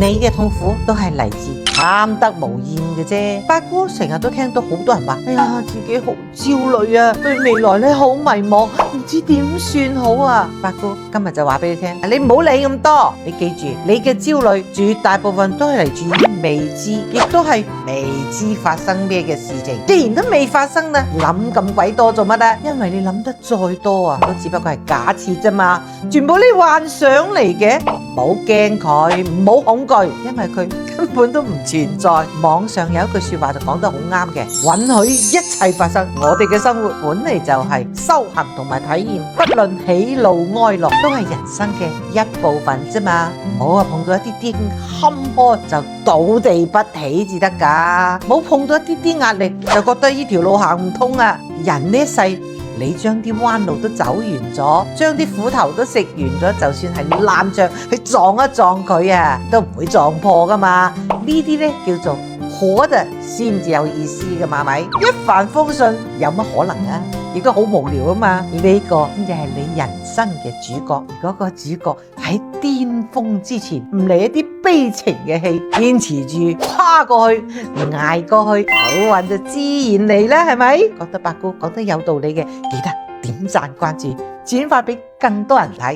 你嘅痛苦都係嚟自貪得無厭嘅啫。八姑成日都聽到好多人話，哎呀，自己好焦慮啊，對未來咧好迷茫，唔知點算好啊。八姑今日就話俾你聽，你唔好理咁多，你記住，你嘅焦慮絕大部分都係嚟自於未知，亦都係未知發生咩嘅事情。既然都未發生啦，諗咁鬼多做乜啊？因為你諗得再多啊，都只不過係假設啫嘛，全部你幻想嚟嘅。唔好驚佢，唔好恐懼，因為佢根本都唔存在。網上有一句說話就講得好啱嘅，允許一切發生。我哋嘅生活本嚟就係修行同埋體驗，不論喜怒哀樂都係人生嘅一部分啫嘛。唔好啊碰到一啲啲坎坷就倒地不起至得噶，唔好碰到一啲啲壓力就覺得呢條路行唔通啊。人呢一世，你將啲彎路都走完咗，將啲苦頭都食完咗，就算係爛仗去撞一撞佢啊，都唔會撞破噶嘛。呢啲呢叫做活着先至有意思噶嘛，係咪？一帆風順有乜可能啊？亦都好無聊啊嘛。呢個先至係你人生嘅主角。如果個主角喺巔峰之前唔嚟一啲悲情嘅戲，堅持住跨過去，捱過去，好運就自然嚟啦，係咪？覺得八姑講得有道理嘅，記得點讚關注，轉發俾更多人睇。